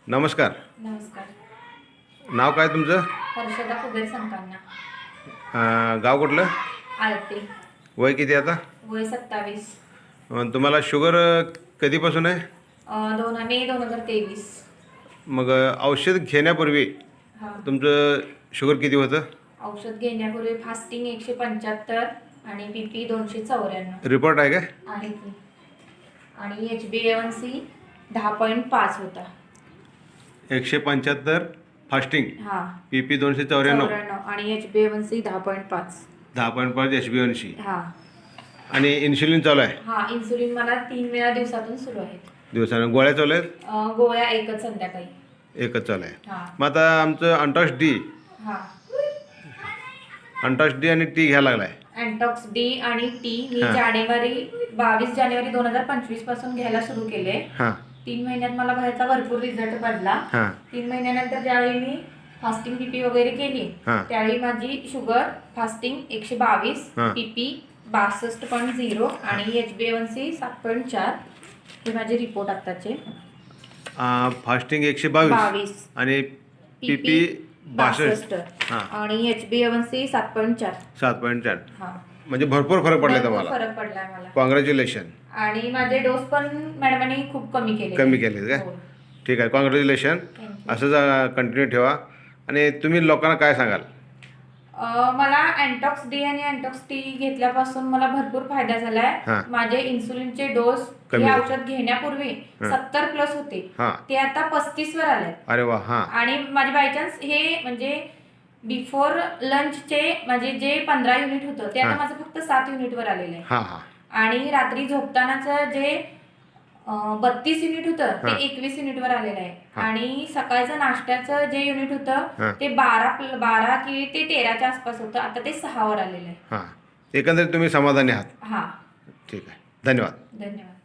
नमस्कार. नमस्कार. नाव काय तुमचं? हर्षदा कुबेर संकांना. गाव कुठलं? आळते. वय किती आता? वय 27. तुम्हाला शुगर कधीपासून आहे? 2 मे 2023. मग औषध घेण्यापूर्वी हां. तुमचं शुगर किती होतं? औषध घेण्यापूर्वी फास्टिंग 175 आणि BP 294 रिपोर्ट आहे काय? आहे की. आणि HbA1c 10.5 होता. 175 फास्टिंग, हां. PP 294 आणि HbA1c 10.5. 10.5 HbA1c. हां. आणि इन्सुलिन चालू आहे हां, इन्सुलिन मला 3 वेळा दिवसातून सुरू आहेत. दिवसानं? गोळ्या चालू आहेत? गोळ्या एकच संध्याकाळी. एकच चालू आहे. हां. मग आता आमचं अंटॉक्स डी हां. आणि टी घ्यायला लागला आहे. अँटॉक्स डी आणि टी मी हां. 22 जानेवारी 2025 पासून घ्यायला सुरू केले. हां 3 महिन्यात मला बाहेरचा भरपूर रिझल्ट पडला. हां 3 महिन्यानंतर ज्यावेळी मी फास्टिंग पीपी वगैरे केली हां. त्यावेळी माझी शुगर फास्टिंग 122, हां. पीपी 62.0 आणि HbA1c 7.4 हे माझे रिपोर्ट आताचे. फास्टिंग 122 आणि PP 62 हां आणि HbA1c 7.4. 7.4. हां. म्हणजे भरपूर फरक पडला भरपूर तुम्हाला. फरक पडलाय मला. कॉंग्रॅच्युलेशन. आणि माझे डोस पण मॅडमांनी खूप कमी केले. कमी केले काय? हो. ठीक आहे, कॉंग्रॅच्युलेशन. Thank you. असंच कंटिन्यू ठेवा. आणि तुम्ही लोकांना काय सांगाल? मला अँटॉक्स डी आणि अँटॉक्स टी घेतल्यापासून मला भरपूर फायदा हां. झालाय. माझे इन्सुलिनचे डोस कमी हे झाले. औषध घेण्यापूर्वी हां. 70+ होते, हां. ते आता 35 वर आले. अरे वा. हां आणि माझे बायचान्स हे म्हणजे बिफोर लंचचे माझे जे 15 युनिट होतं ते आता हां. माझं फक्त 7 युनिटवर आलेलं आहे. हां हां आणि रात्री झोपतानाचं जे 32 युनिट होतं ते हां. 21 युनिटवर आलेलं आहे. हां. आणि सकाळचं नाश्त्याचं जे युनिट होतं हां. ते 12 की ते 13च्या आसपास होतं, आता ते 6 वर आलेलं आहे. हां. एकंदरीत तुम्ही समाधानी आहात? हां. ठीक आहे, धन्यवाद. धन्यवाद.